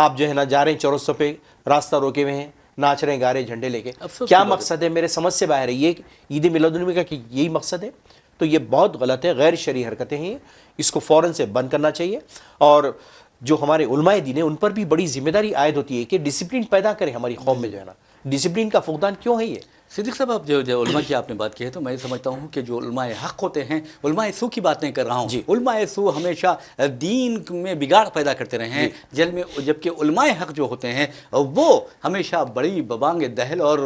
آپ جو ہے نا جا رہے ہیں چورستوں پہ، راستہ روکے ہوئے ہیں، ناچ رہے ہیں، گا رہے ہیں جھنڈے لے کے، کیا مقصد ہے؟ میرے سمجھ سے باہر ہے یہ عید میلاد النبی کا کہ یہی مقصد ہے، تو یہ بہت غلط ہے، غیر شرعی حرکتیں ہیں، اس کو فوراً سے بند کرنا چاہیے۔ اور جو ہمارے علماء دین ہیں ان پر بھی بڑی ذمہ داری عائد ہوتی ہے کہ ڈسپلن پیدا کریں ہماری قوم میں، جو ہے نا ڈسپلن کا فقدان کیوں ہے یہ؟ صدیق صاحب، آپ جو علماء کی آپ نے بات کی ہے تو میں سمجھتا ہوں کہ جو علماء حق ہوتے ہیں، علماء سو کی بات نہیں کر رہا ہوں، علماء سو ہمیشہ دین میں بگاڑ پیدا کرتے رہے ہیں جبکہ علماء حق جو ہوتے ہیں وہ ہمیشہ بڑی ببانگ دہل اور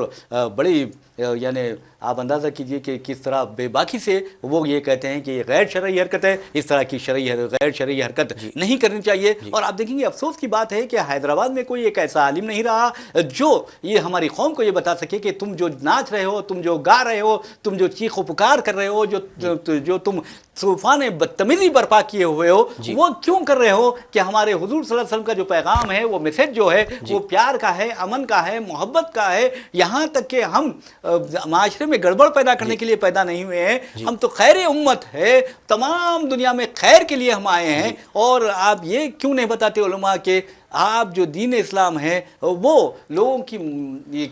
بڑی یعنی آپ اندازہ کیجئے کہ کس طرح بے باکی سے وہ یہ کہتے ہیں کہ یہ غیر شرعی حرکت ہے، اس طرح کی غیر شرعی حرکت نہیں کرنی چاہیے۔ اور آپ دیکھیں گے افسوس کی بات ہے کہ حیدرآباد میں کوئی ایک ایسا عالم نہیں رہا جو یہ ہماری قوم کو یہ بتا سکے کہ تم جو ناچ رہے ہو، تم جو گا رہے ہو، تم جو چیخ و پکار کر رہے ہو، جو تم طوفان بدتمیزی برپا کیے ہوئے ہو، وہ کیوں کر رہے ہو؟ کہ ہمارے حضور صلی اللہ علیہ وسلم کا جو پیغام ہے، وہ میسج جو ہے وہ پیار کا ہے، امن کا ہے، محبت کا ہے، یہاں تک کہ ہم معاشرے میں گڑبڑ پیدا کرنے کے لیے پیدا نہیں ہوئے ہیں، ہم تو خیر امت ہے، تمام دنیا میں خیر کے لیے ہم آئے ہیں۔ اور آپ یہ کیوں نہیں بتاتے علماء کہ آپ جو دین اسلام ہے وہ لوگوں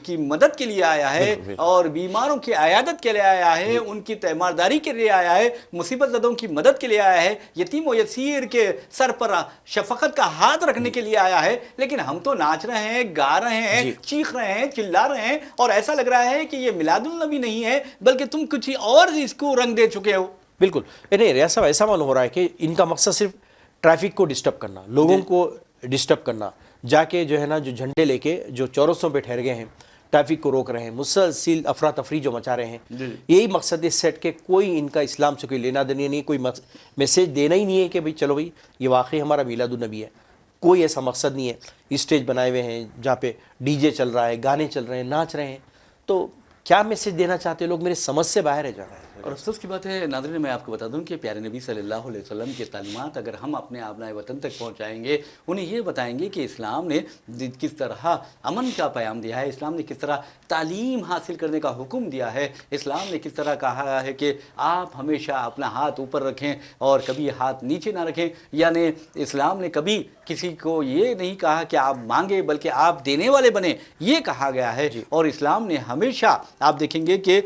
کی مدد کے لیے آیا ہے اور بیماروں کی عیادت کے لیے آیا ہے، ان کی تیمارداری کے لیے آیا ہے، مصیبت زدوں کی مدد کے لیے آیا ہے، یتیم و یسیر کے سر پر شفقت کا ہاتھ رکھنے کے لیے آیا ہے۔ لیکن ہم تو ناچ رہے ہیں، گا رہے ہیں، چیخ رہے ہیں، چلا رہے ہیں، اور ایسا لگ رہا ہے کہ یہ میلاد النبی نہیں ہے بلکہ تم کچھ اور اس کو رنگ دے چکے ہو۔ بالکل نہیں، ریاض صاحب ایسا معلوم ہو رہا ہے کہ ان کا مقصد صرف ٹریفک کو ڈسٹرب کرنا، لوگوں کو ڈسٹرب کرنا، جا کے جو ہے نا جو جھنڈے لے کے جو چورستوں پہ ٹھہر گئے ہیں، ٹریفک کو روک رہے ہیں، مسلسل افراتفری جو مچا رہے ہیں، یہی مقصد اس سیٹ کے کوئی ان کا اسلام سے کوئی لینا دینا نہیں، کوئی میسیج دینا ہی نہیں ہے کہ بھئی چلو بھئی یہ واقعی ہمارا میلاد النبی ہے، کوئی ایسا مقصد نہیں ہے۔ اسٹیج بنائے ہوئے ہیں جہاں پہ ڈی جے چل رہا ہے، گانے چل رہے ہیں، ناچ رہے ہیں، تو کیا میسیج دینا چاہتے لوگ؟ میرے سمجھ سے باہر ہے جانا ہے۔ اور افسوس کی بات ہے ناظرین، میں آپ کو بتا دوں کہ پیارے نبی صلی اللہ علیہ وسلم کے تعلیمات اگر ہم اپنے ابنائے وطن تک پہنچائیں گے، انہیں یہ بتائیں گے کہ اسلام نے کس طرح امن کا پیام دیا ہے، اسلام نے کس طرح تعلیم حاصل کرنے کا حکم دیا ہے، اسلام نے کس طرح کہا ہے کہ آپ ہمیشہ اپنا ہاتھ اوپر رکھیں اور کبھی ہاتھ نیچے نہ رکھیں، یعنی اسلام نے کبھی کسی کو یہ نہیں کہا کہ آپ مانگے بلکہ آپ دینے والے بنے، یہ کہا گیا ہے۔ اور اسلام نے ہمیشہ آپ دیکھیں گے کہ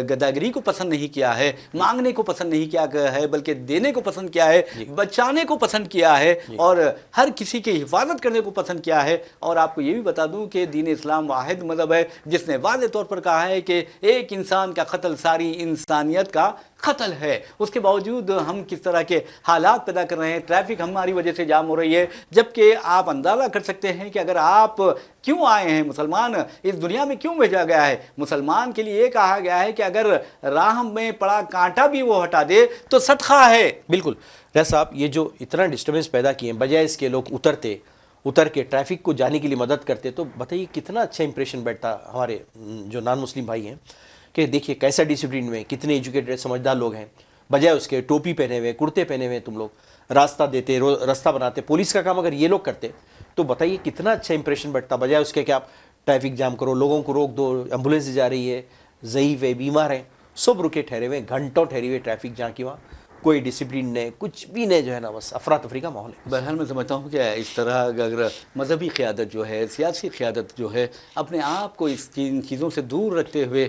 گداگری کو پسند نہیں کیا ہے، مانگنے کو پسند نہیں کیا ہے بلکہ دینے کو پسند کیا ہے، بچانے کو پسند کیا ہے، اور ہر کسی کی حفاظت کرنے کو پسند کیا ہے۔ اور آپ کو یہ بھی بتا دوں کہ دین اسلام واحد مذہب ہے جس نے واضح طور پر کہا ہے کہ ایک انسان کا قتل ساری انسانیت کا قتل ہے۔ اس کے باوجود ہم کس طرح کے حالات پیدا کر رہے ہیں، ٹریفک ہماری وجہ سے جام ہو رہی ہے، جبکہ آپ اندازہ کر سکتے ہیں کہ اگر آپ کیوں آئے ہیں، مسلمان اس دنیا میں کیوں بھیجا گیا ہے، مسلمان کے لیے یہ کہا گیا ہے کہ اگر راہ میں پڑا کانٹا بھی وہ ہٹا دے تو صدقہ ہے۔ بالکل ریاض صاحب، یہ جو اتنا ڈسٹربنس پیدا کیے ہیں، بجائے اس کے لوگ اتر کے ٹریفک کو جانے کے لیے مدد کرتے، تو بتائیے کتنا اچھا امپریشن بیٹھتا ہمارے جو نان مسلم بھائی ہیں کہ دیکھیے کیسا ڈسپلن میں، کتنے ایجوکیٹڈ سمجھدار لوگ ہیں، بجائے اس کے ٹوپی پہنے ہوئے، کرتے پہنے ہوئے تم لوگ راستہ دیتے، راستہ بناتے، پولیس کا کام اگر یہ لوگ کرتے تو بتائیے کتنا اچھا امپریشن بیٹھتا، بجائے اس کے کہ آپ ٹریفک جام کرو، لوگوں کو روک دو، ایمبولینس جا رہی ہے، ضعیف ہے، بیمار ہیں، سب رکے ٹھہرے ہوئے، گھنٹوں ٹھہری ہوئے ٹریفک جہاں کی وہاں، کوئی ڈسپلن نہیں، کچھ بھی نہیں، جو ہے نا بس افراتفری کا ماحول ہے۔ بہرحال میں سمجھتا ہوں کہ اس طرح اگر مذہبی قیادت جو ہے، سیاسی قیادت جو ہے اپنے آپ کو ان چیزوں سے دور رکھتے ہوئے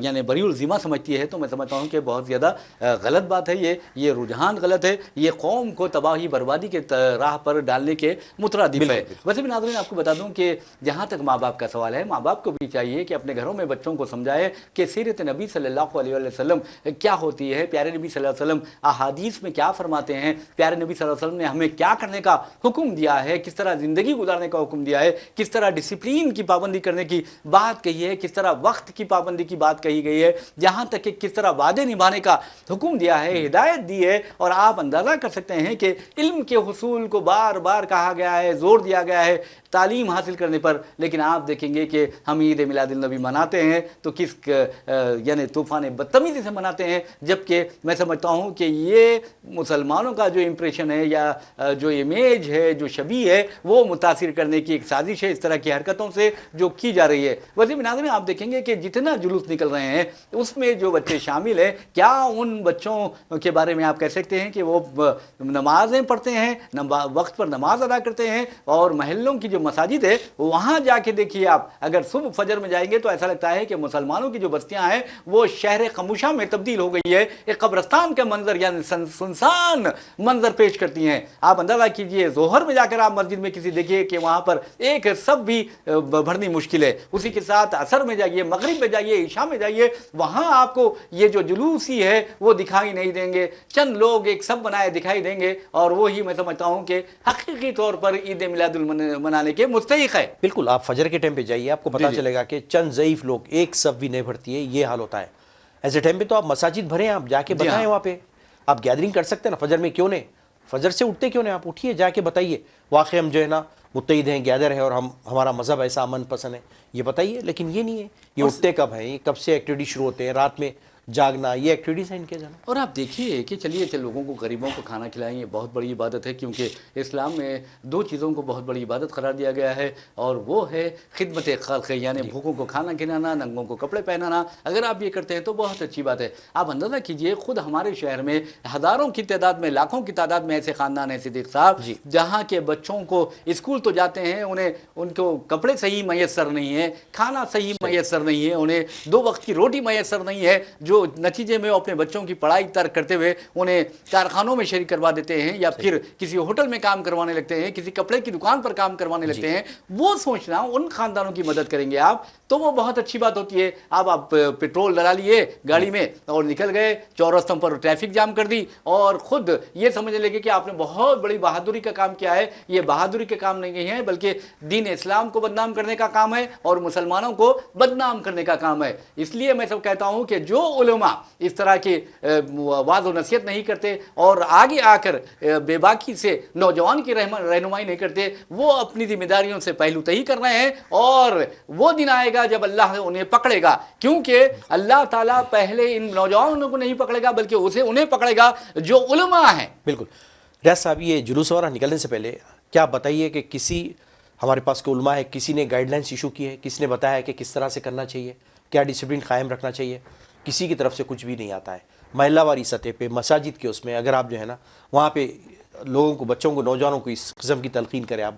یعنی بری الذمہ سمجھتی ہے، تو میں سمجھتا ہوں کہ بہت زیادہ غلط بات ہے، یہ رجحان غلط ہے، یہ قوم کو تباہی بربادی کے راہ پر ڈالنے کے مترادف ہے۔ ویسے بھی ناظرین آپ کو بتا دوں کہ جہاں تک ماں باپ کا سوال ہے، ماں باپ کو بھی چاہیے کہ اپنے گھروں میں بچوں کو سمجھائے کہ سیرت نبی صلی اللہ علیہ وسلم کیا ہوتی ہے، پیارے نبی صلی اللہ علیہ وسلم احادیث میں کیا فرماتے ہیں، پیارے نبی صلی اللہ علیہ وسلم نے ہمیں کیا کرنے کا حکم دیا ہے، کس طرح زندگی گزارنے کا حکم دیا ہے، کس طرح ڈسپلین کی پابندی کرنے کی بات کہی ہے، کس طرح وقت کی پابندی کی بات کہی گئی ہے، جہاں تک کہ کس طرح وعدے نبھانے کا حکم دیا ہے، ہدایت دی ہے۔ اور آپ اندازہ کر سکتے ہیں کہ علم کے حصول کو بار بار کہا گیا ہے، زور دیا گیا ہے تعلیم حاصل کرنے پر، لیکن آپ دیکھیں گے کہ ہم عید میلاد النبی مناتے ہیں تو کس یعنی طوفان بدتمیزی سے مناتے ہیں، جبکہ میں سمجھتا ہوں کہ یہ مسلمانوں کا جو امپریشن ہے یا جو امیج ہے، جو شبیہ ہے، وہ متاثر کرنے کی ایک سازش ہے اس طرح کی حرکتوں سے جو کی جا رہی ہے۔ وزیر ناظرین، آپ دیکھیں گے کہ جتنا جلوس نکل رہے ہیں اس میں جو بچے شامل ہیں، کیا ان بچوں کے بارے میں آپ کہہ سکتے ہیں کہ وہ نمازیں پڑھتے ہیں، وقت پر نماز ادا کرتے ہیں؟ اور محلوں کی جو مساجد ہے وہاں جا کے دیکھیے آپ، اگر صبح فجر میں جائیں گے تو ایسا لگتا ہے کہ مسلمانوں کی جو بستیاں ہیں وہ شہر خموشہ میں تبدیل ہو گئی ہے، ایک قبرستان کا منظر یعنی سنسان منظر پیش کرتی ہیں۔ آپ اندازہ کیجئے ظہر میں جا کر آپ مسجد میں کسی دیکھیے کہ وہاں پر ایک سب بھی بھرنی مشکل ہے، اسی کے ساتھ عصر میں جائیے، مغرب میں جائیے، عشاء میں جائیے، وہاں آپ کو یہ جو جلوس ہی ہے وہ دکھائی نہیں دیں گے، چند لوگ ایک سب بنائے دکھائی دیں گے، اور وہی میں سمجھتا ہوں کہ حقیقی طور پر عید میلاد منانے کے مستحق ہے۔ بالکل، آپ فجر کے ٹائم پہ جائیے، آپ کو پتا چلے گا کہ چند ضعیف لوگ، ایک صف بھی نہیں بھرتی ہے، یہ حال ہوتا ہے۔ ایسے ٹائم پہ تو آپ مساجد بھریں، آپ جا کے بتائیں، وہاں پہ آپ گیدرنگ کر سکتے ہیں نا، فجر میں کیوں نہیں؟ فجر سے اٹھتے کیوں نہیں؟ آپ اٹھیے، جا کے بتائیے واقعی ہم جو ہے نا متحد ہیں، گیدر ہے، اور ہمارا مذہب ایسا امن پسند ہے، یہ بتائیے۔ لیکن یہ نہیں ہے، یہ اٹھتے کب ہیں، یہ کب سے ایکٹیویٹی شروع ہوتے ہیں، رات میں جاگنا، یہ ایکٹیویٹیز ہیں ان کے جانا۔ اور آپ دیکھیے کہ چلیے لوگوں کو، غریبوں کو کھانا کھلائیں، یہ بہت بڑی عبادت ہے، کیونکہ اسلام میں دو چیزوں کو بہت بڑی عبادت قرار دیا گیا ہے، اور وہ ہے خدمت خلق، یعنی بھوکوں کو کھانا کھلانا، ننگوں کو کپڑے پہنانا۔ اگر آپ یہ کرتے ہیں تو بہت اچھی بات ہے۔ آپ اندازہ کیجئے، خود ہمارے شہر میں ہزاروں کی تعداد میں، لاکھوں کی تعداد میں ایسے خاندان ہیں صدیق صاحب، جہاں کے بچوں کو اسکول تو جاتے ہیں، ان کو کپڑے صحیح میسر نہیں ہیں، کھانا صحیح میسر نہیں ہے، انہیں 2 وقت کی روٹی میسر نہیں ہے، جو نتیجے میں اپنے بچوں کی پڑھائی ترک کرتے ہوئے انہیں کارخانوں میں شریک کروا دیتے ہیں، یا پھر کسی ہوٹل میں کام کروانے لگتے ہیں، کسی کپڑے کی دکان پر کام کروانے لگتے ہیں۔ وہ سوچنا، ان خاندانوں کی مدد کریں گے آپ تو وہ بہت اچھی بات ہوتی ہے۔ آپ پیٹرول ڈلا لیے گاڑی میں اور نکل گئے، چوراستوں پر ٹریفک جام کر دی، اور خود یہ سمجھنے لگے کہ آپ نے بہت بڑی بہادری کا کام کیا ہے۔ یہ بہادری کا کام نہیں ہے، بلکہ دین اسلام کو بدنام کرنے کا کام ہے اور مسلمانوں کو بدنام کرنے کا کام ہے۔ اس لیے میں سب کہتا ہوں کہ جو علماء اس طرح کی واعظ و نصیحت نہیں کرتے اور آگے آ کر بے باکی سے نوجوان کی رہنمائی نہیں کرتے، وہ اپنی ذمہ داریوں سے پہلو تہی کر رہے ہیں، اور وہ دن آئے گا جب اللہ انہیں پکڑے گا، کیونکہ اللہ تعالیٰ پہلے ان نوجوانوں کو نہیں پکڑے گا بلکہ انہیں پکڑے گا جو علماء ہیں۔ بالکل ریاض صاحب، یہ جلوس وغیرہ نکلنے سے پہلے کیا بتائیے کہ کسی ہمارے پاس کوئی علماء ہے، کسی نے گائیڈ لائنس ایشو کی ہے، کسی نے بتایا ہے کہ کس طرح سے کرنا چاہیے، کیا ڈسپلن قائم رکھنا چاہیے؟ کسی کی طرف سے کچھ بھی نہیں آتا ہے۔ محلہ واری سطح پہ، مساجد کے اس میں اگر آپ جو ہے نا وہاں پہ لوگوں کو، بچوں کو، نوجوانوں کو اس قسم کی تلقین کریں آپ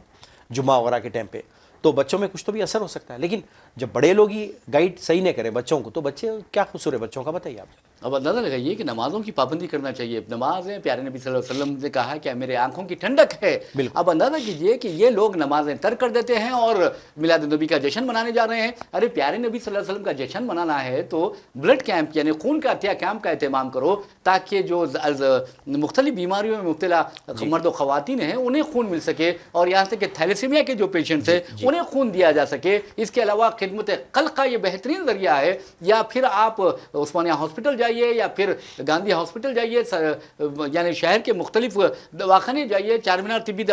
جمعہ وغیرہ کے ٹائم پہ، تو بچوں میں کچھ تو بھی اثر ہو سکتا ہے۔ لیکن جب بڑے لوگ ہی گائیڈ صحیح نہیں کریں بچوں کو، تو بچے کیا قصور ہے بچوں کا، بتائیے آپ۔ اب اندازہ لگائیے کہ نمازوں کی پابندی کرنا چاہیے۔ نمازیں پیارے نبی صلی اللہ علیہ وسلم نے کہا کہ میرے آنکھوں کی ٹھنڈک ہے۔ اب اندازہ کیجئے کہ یہ لوگ نمازیں ترک کر دیتے ہیں اور میلاد النبی کا جشن منانے جا رہے ہیں۔ ارے پیارے نبی صلی اللہ علیہ وسلم کا جشن منانا ہے تو بلڈ کیمپ یعنی خون کا عطیہ کیمپ کا اہتمام کرو، تاکہ جو مختلف بیماریوں میں مبتلا مرد و خواتین ہیں انہیں خون مل سکے، اور یہاں تک کہ تھیلیسیمیا کے جو پیشنٹس ہیں انہیں خون دیا جا سکے۔ اس کے علاوہ خدمت خلق کا یہ بہترین ذریعہ ہے۔ یا پھر آپ عثمانیہ ہاسپٹل جائیے، یا پھر گاندھی ہاسپٹل جائیے، یعنی شہر کے مختلف دواخانے جائیے، چار مینار طبی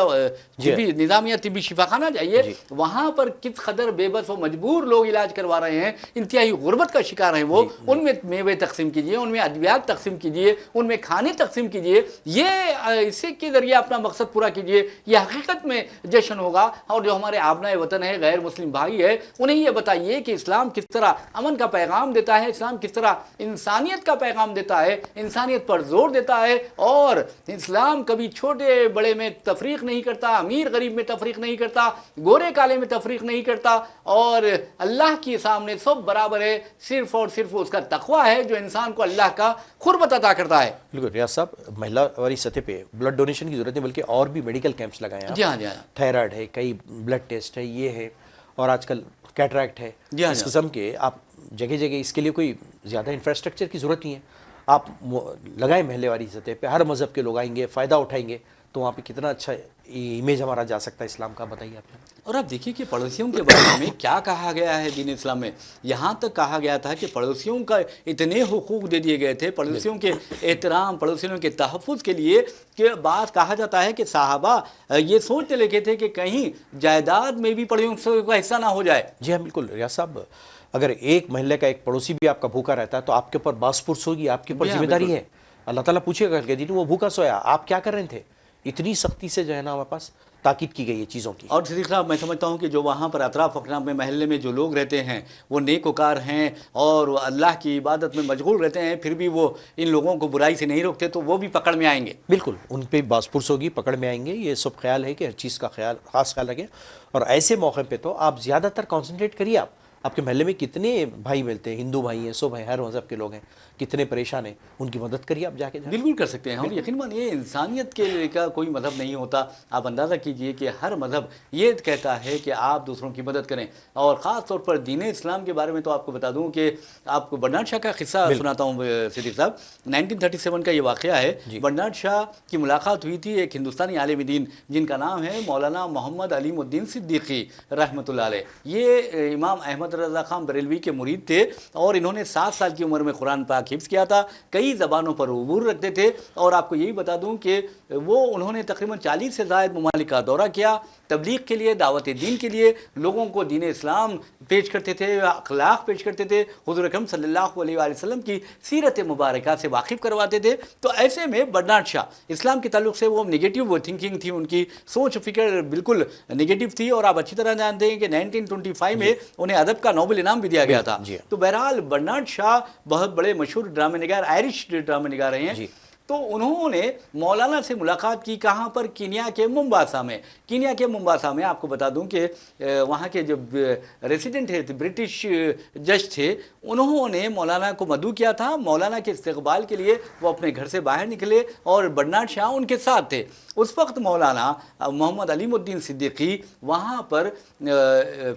نظامیہ طبی شفاخانہ جائیے، وہاں پر کس قدر بے بس و مجبور لوگ علاج کروا رہے ہیں، انتہائی غربت کا شکار ہیں وہ۔ ان میں میوے تقسیم کیجیے، ان میں ادویات تقسیم کیجیے، ان میں کھانے تقسیم کیجیے، یہ اسی کے ذریعے اپنا مقصد پورا کیجیے۔ یہ حقیقت میں جشن ہوگا۔ اور جو ہمارے آبنائے وطن ہے، غیر مسلم بھائی ہے، انہیں یہ بتائیے کہ اسلام کس طرح امن کا پیغام دیتا ہے، اسلام کس طرح انسانیت کا پیغام دیتا ہے، انسانیت پر زور دیتا ہے، اور اسلام کبھی چھوٹے بڑے میں تفریق نہیں کرتا، امیر غریب میں تفریق نہیں کرتا، گورے کالے میں تفریق نہیں کرتا، اور اللہ کے سامنے سب برابر ہے۔ صرف اور صرف اس کا تقویٰ ہے جو انسان کو اللہ کا قربت عطا کرتا ہے۔ بالکل ریاض صاحب، محلہ واری سطح پہ بلڈ ڈونیشن کی ضرورت نہیں، بلکہ اور بھی میڈیکل کیمپس لگائے ہیں۔ جی ہاں، جی ہاں، تھائرائڈ ہے، کئی بلڈ ٹیسٹ ہے، یہ ہے، اور آج کل کیٹریکٹ ہے، اس قسم کے آپ جگہ جگہ، اس کے لیے کوئی زیادہ انفراسٹرکچر کی ضرورت نہیں ہے۔ آپ لگائیں محلے والی سطح پہ، ہر مذہب کے لوگ آئیں گے، فائدہ اٹھائیں گے، تو وہاں پہ کتنا اچھا امیج ہمارا جا سکتا ہے اسلام کا، بتائیے آپ۔ اور آپ دیکھیے کہ پڑوسیوں کے بارے میں کیا کہا گیا ہے دین اسلام میں۔ یہاں تک کہا گیا تھا کہ پڑوسیوں کا اتنے حقوق دے دیے گئے تھے، پڑوسیوں کے احترام، پڑوسیوں کے تحفظ کے لیے، کہ بعض کہا جاتا ہے کہ صحابہ یہ سوچنے لگے تھے کہ کہیں جائیداد میں بھی پڑوسیوں کا حصہ نہ ہو جائے۔ جی ہاں بالکل ریاض صاحب، اگر ایک محلے کا ایک پڑوسی بھی آپ کا بھوکا رہتا ہے تو آپ کے اوپر باس پرس ہوگی، آپ کے اوپر ذمہ داری ہے۔ اللہ تعالیٰ پوچھے گا کہ وہ بھوکا سویا، آپ کیا کر رہے تھے؟ اتنی سختی سے جو ہے نا ہمارے پاس تاکید کی گئی ہے چیزوں کی. اور صدیق صاحب میں سمجھتا ہوں کہ جو وہاں پر اطراف اقراف میں محلے میں جو لوگ رہتے ہیں وہ نیک وکار ہیں اور وہ اللہ کی عبادت میں مشغول رہتے ہیں، پھر بھی وہ ان لوگوں کو برائی سے نہیں روکتے، تو وہ بھی پکڑ میں آئیں گے. بالکل ان پہ باس پرس ہوگی، پکڑ میں آئیں گے. یہ سب خیال ہے کہ ہر چیز کا خاص خیال رکھیں. اور ایسے موقع پہ تو آپ زیادہ تر کانسنٹریٹ کریے. آپ کے محلے میں کتنے بھائی ملتے ہیں، ہندو بھائی ہیں، سو بھائی ہر مذہب کے لوگ ہیں، کتنے پریشان ہیں، ان کی مدد کریے آپ جا کے. بالکل کر سکتے ہیں. اور یقین مانیے انسانیت کے کا کوئی مذہب نہیں ہوتا. آپ اندازہ کیجئے کہ ہر مذہب یہ کہتا ہے کہ آپ دوسروں کی مدد کریں. اور خاص طور پر دین اسلام کے بارے میں تو آپ کو بتا دوں کہ آپ کو برنارڈ شاہ کا قصہ سناتا ہوں صدیق صاحب. 1937 کا یہ واقعہ ہے. برنارڈ شاہ کی ملاقات ہوئی تھی ایک ہندوستانی عالم دین جن کا نام ہے مولانا محمد علیم الدین صدیقی رحمۃ اللہ علیہ. یہ امام احمد رضا خان بریلوی کے مرید تھے اور انہوں نے 7 سال کی عمر میں قرآن پاک حفظ کیا تھا. کئی زبانوں پر عبور رکھتے تھے. اور آپ کو یہی بتا دوں کہ انہوں نے تقریباً 40 سے زائد ممالک کا دورہ کیا، تبلیغ کے لیے، دعوت دین کے لیے لوگوں کو دین اسلام پیش کرتے تھے، اخلاق پیش کرتے تھے، حضور اکرم صلی اللہ علیہ وآلہ وسلم کی سیرت مبارکہ سے واقف کرواتے تھے. تو ایسے میں برنارڈ شاہ اسلام کے تعلق سے وہ نگیٹو تھنکنگ تھی، ان کی سوچ فکر بالکل نگیٹو تھی. اور آپ اچھی طرح جانتے ہیں کہ 1925 میں انہیں ادب کا نوبل انعام بھی دیا گیا تھا. تو بہرحال برنارڈ شاہ بہت بڑے مشہور ڈرامے نگار، آئرش ڈرامے نگار رہے ہیں. تو انہوں نے مولانا سے ملاقات کی. کہاں پر؟ کینیا کے ممباسا میں. کینیا کے ممباسا میں آپ کو بتا دوں کہ وہاں کے جو ریسیڈنٹ ہے برٹش جج تھے، انہوں نے مولانا کو مدعو کیا تھا. مولانا کے استقبال کے لیے وہ اپنے گھر سے باہر نکلے اور برنارڈ شاہ ان کے ساتھ تھے. اس وقت مولانا محمد علیم الدین صدیقی وہاں پر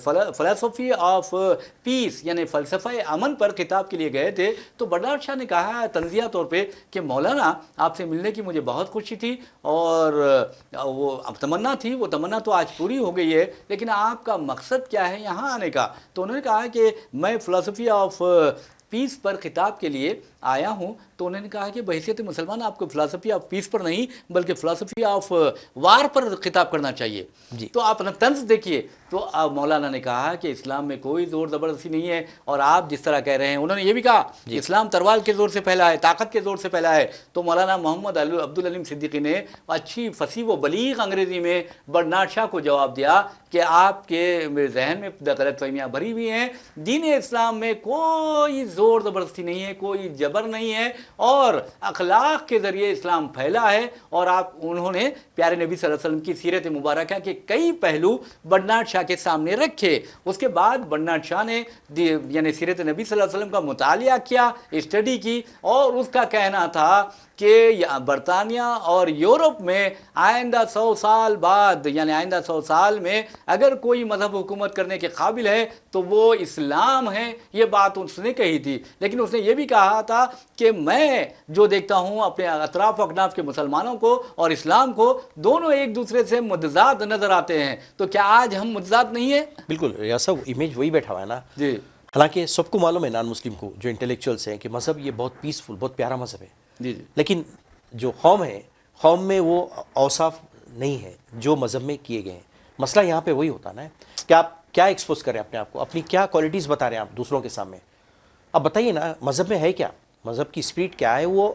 فلسفی آف پیس یعنی فلسفہ امن پر خطاب کے لیے گئے تھے. تو برنارڈ شاہ نے کہا تنزیہ طور پہ کہ مولانا آپ سے ملنے کی مجھے بہت خوشی تھی اور وہ تمنا تھی، وہ تمنا تو آج پوری ہو گئی ہے، لیکن آپ کا مقصد کیا ہے یہاں آنے کا؟ تو انہوں نے کہا کہ میں فلسفی آف پیس پر خطاب کے لیے آیا ہوں. تو انہوں نے کہا کہ بحیثیت مسلمان آپ کو فلسفی آف پیس پر نہیں بلکہ فلسفی آف وار پر خطاب کرنا چاہیے. تو آپ اپنا طنز دیکھیے. تو مولانا نے کہا کہ اسلام میں کوئی زور زبردستی نہیں ہے اور آپ جس طرح کہہ رہے ہیں. انہوں نے یہ بھی کہا اسلام تروال کے زور سے پھیلا ہے، طاقت کے زور سے پھیلا ہے. تو مولانا محمد عبدالعلیم صدیقی نے اچھی فصیح و بلیغ انگریزی میں برنارڈ شاہ کو جواب دیا کہ آپ کے ذہن میں غلط فہمیاں بھری ہوئی ہیں. دین اسلام میں کوئی زور زبردستی نہیں ہے، کوئی جبر نہیں ہے اور اخلاق کے ذریعے اسلام پھیلا ہے. اور انہوں نے پیارے نبی صلی اللہ علیہ وسلم کی سیرت مبارکہ کے کئی پہلو برنارڈ شاہ کے سامنے رکھے. اس کے بعد برنارڈ شاہ نے یعنی سیرت نبی صلی اللہ علیہ وسلم کا مطالعہ کیا، اسٹڈی کی، اور اس کا کہنا تھا کہ برطانیہ اور یورپ میں آئندہ 100 سال بعد یعنی آئندہ 100 سال میں اگر کوئی مذہب حکومت کرنے کے قابل ہے تو وہ اسلام ہے. یہ بات اس نے کہی تھی. لیکن اس نے یہ بھی کہا تھا کہ میں جو دیکھتا ہوں اپنے اطراف و اکناف کے مسلمانوں کو اور اسلام کو، دونوں ایک دوسرے سے متضاد نظر آتے ہیں. تو کیا آج ہم متضاد نہیں ہیں؟ بالکل ریاض صاحب، امیج وہی بیٹھا ہوا ہے نا. جی حالانکہ سب کو معلوم ہے نان مسلم کو جو انٹلیکچوئلس ہیں کہ مذہب یہ بہت پیسفل، بہت پیارا مذہب ہے. جی لیکن جو قوم ہے، قوم میں وہ اوصاف نہیں ہے جو مذہب میں کیے گئے ہیں. مسئلہ یہاں پہ وہی ہوتا نا کہ آپ کیا ایکسپوز کریں اپنے آپ کو، اپنی کیا کوالٹیز بتا رہے ہیں آپ دوسروں کے سامنے. اب بتائیے نا مذہب میں ہے کیا، مذہب کی اسپرٹ کیا ہے، وہ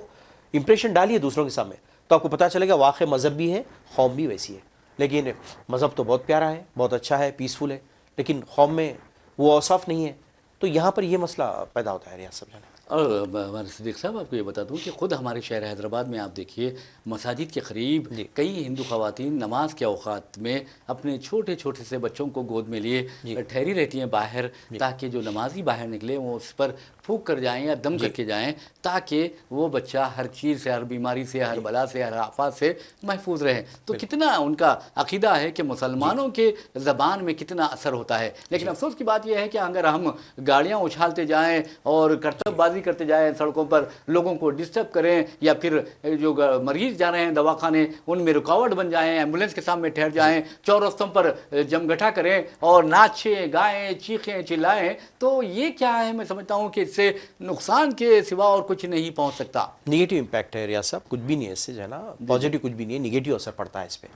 امپریشن ڈالیے دوسروں کے سامنے تو آپ کو پتہ چلے گا واقعی مذہب بھی ہے، قوم بھی ویسی ہے. لیکن مذہب تو بہت پیارا ہے، بہت اچھا ہے، پیسفل ہے، لیکن قوم میں وہ اوصاف نہیں ہے. تو یہاں پر یہ مسئلہ پیدا ہوتا ہے ریاض صاحب جانا. اور ہمارے صدیق صاحب آپ کو یہ بتا دوں کہ خود ہمارے شہر حیدرآباد میں آپ دیکھیے مساجد کے قریب کئی ہندو خواتین نماز کے اوقات میں اپنے چھوٹے چھوٹے سے بچوں کو گود میں لیے ٹھہری رہتی ہیں باہر، تاکہ جو نمازی باہر نکلے وہ اس پر پھونک کر جائیں یا دم کر کے جائیں تاکہ وہ بچہ ہر چیز سے، ہر بیماری سے، ہر بلا سے، ہر آفات سے محفوظ رہے. تو کتنا ان کا عقیدہ ہے کہ مسلمانوں کے زبان میں کتنا اثر ہوتا ہے. لیکن افسوس کی بات یہ ہے کہ اگر ہم گاڑیاں اچھالتے جائیں اور کرتب بازی کرتے جائیں، سڑکوں پر لوگوں کو ڈسٹرب کریں، یا پھر جو مریض جا رہے ہیں دواخانے ان میں رکاوٹ بن جائیں، ایمبولینس کے سامنے ٹھہر جائیں، چورستوں پر جمگٹھا کریں اور ناچیں گائیں چیخیں چلائیں، تو یہ کیا ہے؟ میں سمجھتا ہوں کہ اس سے نقصان کے سوا اور کچھ نہیں پہنچ سکتا. نگیٹو امپیکٹ ہے ریاض صاحب، کچھ بھی نہیں ہے اس سے جو ہے نا، پازیٹیو کچھ بھی نہیں ہے، نگیٹو اثر پڑتا ہے اس پہ.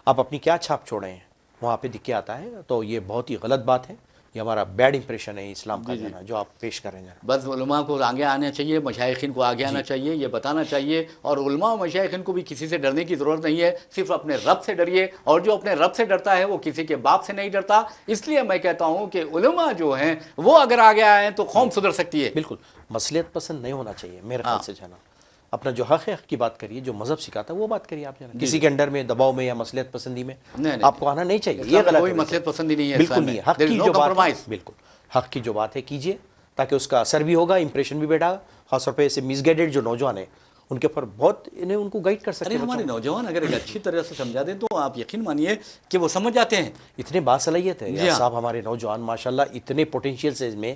آپ اپنی کیا چھاپ چھوڑے ہیں وہاں پہ دکھ کے آتا ہے. تو یہ بہت ہی غلط بات ہے. یہ ہمارا بیڈ امپریشن ہے اسلام کا جو ہے نا جو آپ پیش کر رہے ہیں. بس علماء کو آگے آنا چاہیے، مشائخین کو آگے آنا چاہیے، یہ بتانا چاہیے، اور علماء و مشائخین کو بھی کسی سے ڈرنے کی ضرورت نہیں ہے، صرف اپنے رب سے ڈریے، اور جو اپنے رب سے ڈرتا ہے وہ کسی کے باپ سے نہیں ڈرتا. اس لیے میں کہتا ہوں کہ علماء جو ہیں وہ اگر آگے آئیں تو قوم سدھر سکتی ہے. بالکل مصلحت پسند نہیں ہونا چاہیے میرے خیال سے جو ہے نا. اپنا جو حق کی بات کریے، جو مذہب سکھاتا ہے وہ بات کریے. آپ جو ہے کسی کے انڈر میں دباؤ میں یا مصلحت پسندی میں آپ کو آنا نہیں چاہیے. یہ غلط، کوئی مصلحت پسندی نہیں ہے، بالکل نہیں ہے. حق کی جو بات ہے، بالکل حق کی جو بات ہے کیجیے، تاکہ اس کا اثر بھی ہوگا، امپریشن بھی بیٹھا. خاص طور پہ ایسے مس گائیڈڈ جو نوجوان ہیں ان کے اوپر بہت انہیں ان کو گائیڈ کر سکتے ہیں. ہمارے نوجوان اگر ایک اچھی طرح سے سمجھا دیں تو آپ یقین مانیے کہ وہ سمجھ جاتے ہیں. اتنے باصلاحیت ہے یا صاحب ہمارے نوجوان ماشاءاللہ، اتنے پوٹینشیل سے میں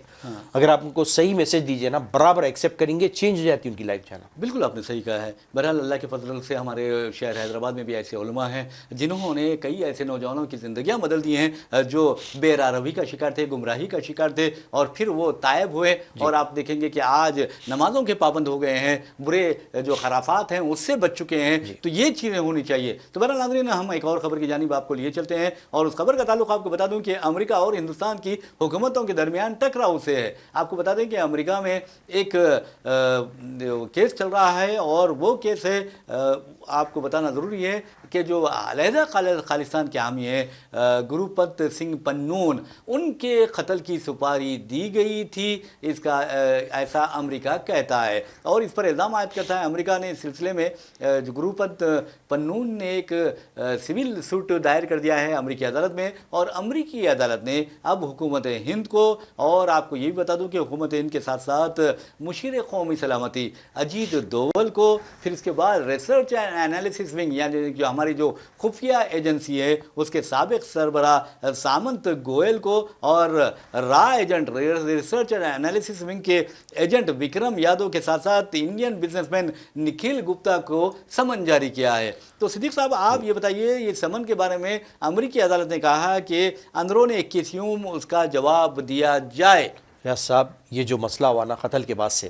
اگر آپ ان کو صحیح میسج دیجیے نا برابر ایکسیپٹ کریں گے، چینج ہو جاتی ہے ان کی لائف جانا. بالکل آپ نے صحیح کہا ہے. بہرحال اللہ کے فضل سے ہمارے شہر حیدرآباد میں بھی ایسے علماء ہیں جنہوں نے کئی ایسے نوجوانوں کی زندگیاں بدل دی ہیں جو بے راہروی کا شکار تھے، گمراہی کا شکار تھے، اور پھر وہ تائب ہوئے. اور آپ دیکھیں گے کہ آج نمازوں کے پابند ہو گئے ہیں، برے جو خرافات ہیں اس سے بچ چکے ہیں. تو یہ چیزیں ہونی چاہیے. تو بہرحال ناظرین، ہم ایک اور خبر کی جانب آپ کو لیے چلتے ہیں، اور اس خبر کا تعلق آپ کو بتا دوں کہ امریکہ اور ہندوستان کی حکومتوں کے درمیان ٹکراؤ سے ہے. آپ کو بتا دیں کہ امریکہ میں ایک کیس چل رہا ہے، اور وہ کیس ہے، آپ کو بتانا ضروری ہے کہ جو علیحدہ خالصتان کے حامی ہیں گروپت سنگھ پنون، ان کے قتل کی سپاری دی گئی تھی. اس کا ایسا امریکہ کہتا ہے، اور اس پر الزام عائد کرتا ہے. امریکہ نے اس سلسلے میں جو گروپت پنون نے ایک سول سوٹ دائر کر دیا ہے امریکی عدالت میں، اور امریکی عدالت نے اب حکومت ہند کو، اور آپ کو یہ بھی بتا دوں کہ حکومت ہند کے ساتھ ساتھ مشیر قومی سلامتی اجیت دوول کو، پھر اس کے بعد ریسرچ اینڈ انالیسس ونگ یعنی جو ہماری جو خفیہ ایجنسی ہے اس کے سابق سربراہ سامنت گوئل کو، اور را agent research and analysis wing کے ایجنٹ وکرم یادو کے ساتھ ساتھ Indian business man Nikhil Gupta کو سمن جاری کیا ہے. تو صدیق صاحب آپ یہ بتائیے، یہ سمن کے بارے میں امریکی عدالت نے کہا کہ اندرون 21 یوم اس کا جواب دیا جائے. ریاض صاحب، یہ جو مسئلہ ہوا نا قتل کے بعد سے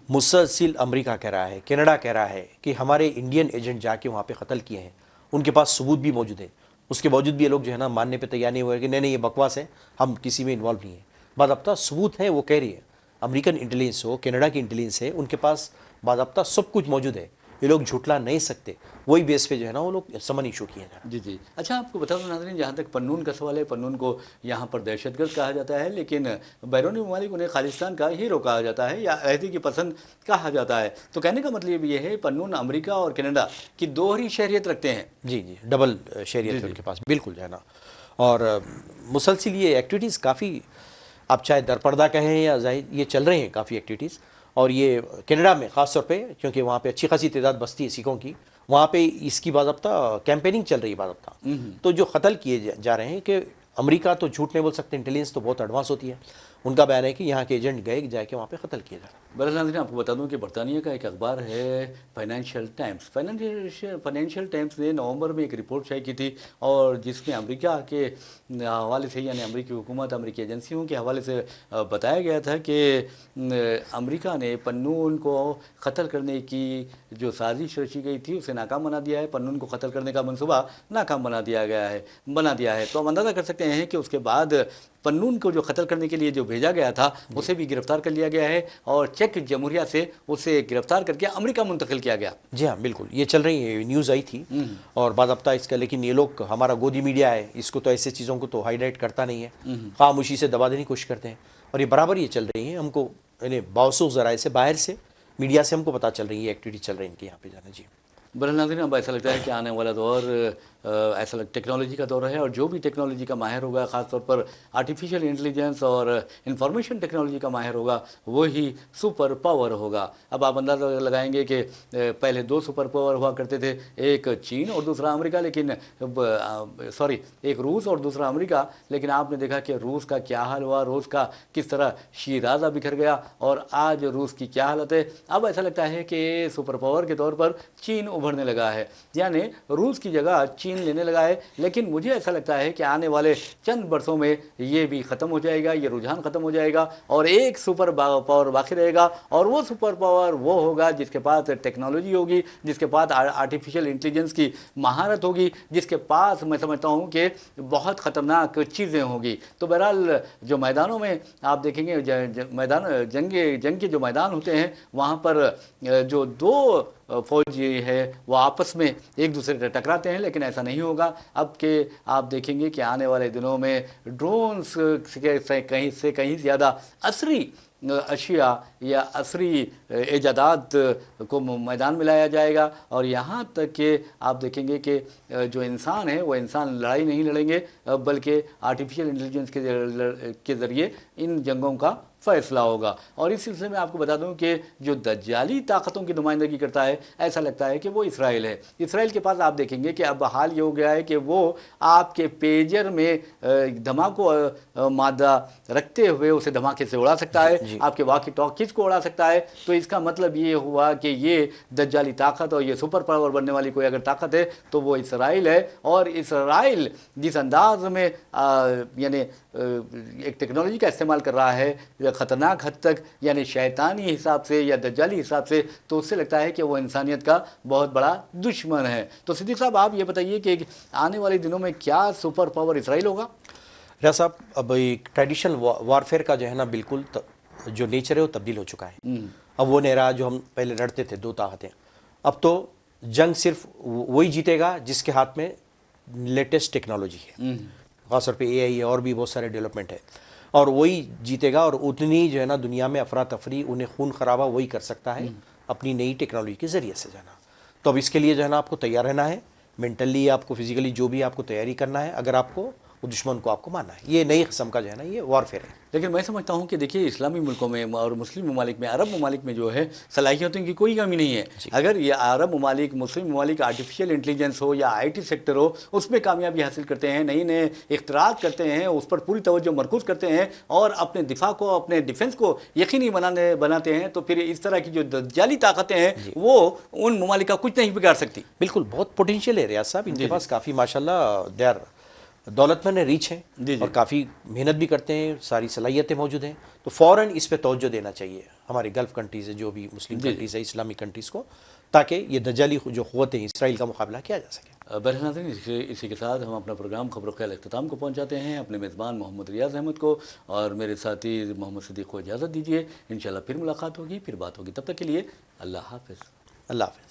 مسلسل امریکہ کہہ رہا ہے، کینیڈا کہہ رہا ہے کہ ہمارے انڈین ایجنٹ جا کے وہاں پہ قتل کیے ہیں، ان کے پاس ثبوت بھی موجود ہے. اس کے باوجود بھی یہ لوگ جو ہے نا ماننے پہ تیار نہیں ہوئے کہ نہیں یہ بکواس ہے، ہم کسی میں انوالو نہیں ہیں. باضابطہ ثبوت ہے، وہ کہہ رہی ہے. امریکن انٹیلیجنس ہو، کینیڈا کی انٹیلیجنس ہے، ان کے پاس باضابطہ سب کچھ موجود ہے. یہ لوگ جھوٹلا نہیں سکتے. وہی بیس پہ جو ہے نا وہ لوگ سمن ایشو کیے ہیں. جی. اچھا، آپ کو بتا دوں ناظرین، جہاں تک پنون کا سوال ہے، پنون کو یہاں پر دہشت گرد کہا جاتا ہے، لیکن بیرونی ممالک انہیں خالصتان کا ہیرو کہا جاتا ہے، یا علیحدگی کی پسند کہا جاتا ہے. تو کہنے کا مطلب یہ ہے پنون امریکہ اور کینیڈا کی دوہری شہریت رکھتے ہیں. جی، ڈبل شہریت ہے ان کے پاس، بالکل جو ہے نا. اور مسلسل یہ ایکٹیویٹیز کافی، آپ چاہے درپردہ کہیں یا ظاہر، یہ چل رہے ہیں کافی ایکٹیویٹیز. اور یہ کینیڈا میں خاص طور پہ، کیونکہ وہاں پہ اچھی خاصی تعداد بستی ہے سکھوں کی، وہاں پہ اس کی باضابطہ کیمپیننگ چل رہی ہے باضابطہ. تو جو قتل کیے جا رہے ہیں، کہ امریکہ تو جھوٹ نہیں بول سکتے، انٹیلیجنس تو بہت ایڈوانس ہوتی ہے. ان کا بیان ہے کہ یہاں کے ایجنٹ گئے جا کے وہاں پہ قتل کیا جا رہا ہے. بہرحال ناظرین، آپ کو بتا دوں کہ برطانیہ کا ایک اخبار ہے فائنینشیل ٹائمز. فائنینشیل ٹائمز نے نومبر میں ایک رپورٹ شائع کی تھی، اور جس میں امریکہ کے حوالے سے، یعنی امریکی حکومت، امریکی ایجنسیوں کے حوالے سے بتایا گیا تھا کہ امریکہ نے پنون کو قتل کرنے کی جو سازش رچی گئی تھی اسے ناکام بنا دیا ہے. پنون کو قتل کرنے کا منصوبہ ناکام بنا دیا ہے. تو ہم اندازہ کر سکتے ہیں کہ اس کے بعد پنون کو جو قتل کرنے کے لیے جو بھیجا گیا تھا اسے بھی گرفتار کر لیا گیا ہے، اور چیک جمہوریہ سے اسے گرفتار کر کے امریکہ منتقل کیا گیا. جی ہاں، بالکل یہ چل رہی ہے، نیوز آئی تھی اور باضابطہ اس کا. لیکن یہ لوگ، ہمارا گودی میڈیا ہے، اس کو تو ایسے چیزوں کو تو ہائی لائٹ کرتا نہیں ہے، خاموشی سے دبا دینے کی کوشش کرتے ہیں. اور یہ برابر یہ چل رہی ہیں. ہم کو یعنی باوثوق ذرائع سے، باہر سے، میڈیا سے ہم کو پتہ چل رہی ہے ایکٹیویٹی چل رہی ہے ان کے یہاں پہ جانا. جی بہرحال ناظرین، اب ایسا لگتا ہے کہ آنے والا دور ایسا ٹیکنالوجی کا دور ہے، اور جو بھی ٹیکنالوجی کا ماہر ہوگا، خاص طور پر آرٹیفیشیل انٹیلیجنس اور انفارمیشن ٹیکنالوجی کا ماہر ہوگا، وہی سپر پاور ہوگا. اب آپ اندازہ لگائیں گے کہ پہلے 2 سپر پاور ہوا کرتے تھے، ایک چین اور دوسرا امریکہ، لیکن ایک روس اور دوسرا امریکہ. لیکن آپ نے دیکھا کہ روس کا کیا حال ہوا، روس کا کس طرح شیرازہ بکھر گیا، اور آج روس کی کیا حالت ہے. اب ایسا لگتا ہے کہ سپر پاور کے طور پر چین ابھرنے لگا ہے، یعنی روس کی جگہ چین سین لینے لگا ہے، لیکن مجھے ایسا لگتا ہے کہ آنے والے چند برسوں میں یہ بھی ختم ہو جائے گا، یہ رجحان ختم ہو جائے گا، اور ایک سپر پاور باقی رہے گا، اور وہ سپر پاور وہ ہوگا جس کے پاس ٹیکنالوجی ہوگی، جس کے پاس آرٹیفیشل انٹیلیجنس کی مہارت ہوگی، جس کے پاس میں سمجھتا ہوں کہ بہت خطرناک چیزیں ہوگی۔ تو بہرحال جو میدانوں میں آپ دیکھیں گے، میدان جنگ کے جو میدان ہوتے ہیں، وہاں پر جو دو فوج ہے وہ آپس میں ایک دوسرے سے ٹکراتے ہیں، لیکن ایسا نہیں ہوگا اب کہ آپ دیکھیں گے کہ آنے والے دنوں میں ڈرونز سے کہیں زیادہ عصری اشیاء یا عصری ایجادات کو میدان میں لایا جائے گا، اور یہاں تک کہ آپ دیکھیں گے کہ جو انسان ہے وہ انسان لڑائی نہیں لڑیں گے، بلکہ آرٹیفیشل انٹیلیجنس کے ذریعے ان جنگوں کا فیصلہ ہوگا۔ اور اس سلسلے میں آپ کو بتا دوں کہ جو دجالی طاقتوں کی نمائندگی کرتا ہے، ایسا لگتا ہے کہ وہ اسرائیل ہے۔ اسرائیل کے پاس آپ دیکھیں گے کہ اب حال یہ ہو گیا ہے کہ وہ آپ کے پیجر میں دھماکو مادہ رکھتے ہوئے اسے دھماکے سے اڑا سکتا ہے، آپ کے واقی ٹاکیز کو اڑا سکتا ہے۔ تو اس کا مطلب یہ ہوا کہ یہ دجالی طاقت اور یہ سپر پاور بننے والی کوئی اگر طاقت ہے تو وہ اسرائیل ہے، اور اسرائیل جس انداز میں یعنی ایک ٹیکنالوجی کا استعمال کر رہا ہے خطرناک حد تک، یعنی شیطانی حساب سے یا دجالی حساب سے، تو اس سے لگتا ہے کہ وہ انسانیت کا بہت بڑا دشمن ہے۔ تو صدیق صاحب آپ یہ بتائیے کہ آنے والے دنوں میں کیا سپر پاور اسرائیل ہوگا؟ ریاض صاحب، اب ایک ٹریڈیشنل وارفیئر کا جو ہے نا بالکل جو نیچر ہے وہ تبدیل ہو چکا ہے۔ اب وہ نہیں رہا جو ہم پہلے لڑتے تھے دو طاقتیں، اب تو جنگ صرف وہی جیتے گا جس کے ہاتھ میں لیٹسٹ ٹیکنالوجی ہے، خاص طور پہ اے آئی ہے اور بھی بہت سارے ڈیولپمنٹ ہے، اور وہی جیتے گا، اور اتنی جو ہے نا دنیا میں افراتفری، انہیں خون خرابہ وہی کر سکتا ہے اپنی نئی ٹیکنالوجی کے ذریعے سے جانا۔ تو اب اس کے لیے جو ہے نا آپ کو تیار رہنا ہے، مینٹلی آپ کو، فزیکلی جو بھی آپ کو تیاری کرنا ہے، اگر آپ کو وہ دشمن کو آپ کو ماننا ہے۔ یہ نئی قسم کا جو ہے نا یہ وارفیئر ہے۔ لیکن میں سمجھتا ہوں کہ دیکھیے اسلامی ملکوں میں اور مسلم ممالک میں، عرب ممالک میں جو ہے صلاحیتوں کی کوئی کمی نہیں ہے۔ اگر یہ عرب ممالک، مسلم ممالک آرٹیفیشل انٹیلیجنس ہو یا آئی ٹی سیکٹر ہو، اس میں کامیابی حاصل کرتے ہیں، نئی نئے اختراعات کرتے ہیں، اس پر پوری توجہ مرکوز کرتے ہیں، اور اپنے دفاع کو، اپنے ڈیفنس کو یقینی بناتے ہیں، تو پھر اس طرح کی جو دجالی طاقتیں ہیں وہ ان ممالک کا کچھ نہیں بگاڑ سکتی۔ بالکل، بہت پوٹینشیل ہے ریاض صاحب، ان کے پاس کافی ماشاءاللہ دیر دولت مند ریچ ہیں، اور کافی محنت بھی کرتے ہیں، ساری صلاحیتیں موجود ہیں، تو فوراً اس پہ توجہ دینا چاہیے ہمارے گلف کنٹریز جو بھی مسلم کنٹریز ہیں، اسلامی کنٹریز کو، تاکہ یہ دجالی جو قوتیں اسرائیل کا مقابلہ کیا جا سکے۔ بہرحال ناظرین، اسی کے ساتھ ہم اپنا پروگرام خبر و خیال اختتام کو پہنچاتے ہیں۔ اپنے میزبان محمد ریاض احمد کو اور میرے ساتھی محمد صدیق کو اجازت دیجیے، انشاءاللہ پھر ملاقات ہوگی، پھر بات ہوگی، تب تک کے لیے اللہ حافظ۔ اللہ حافظ۔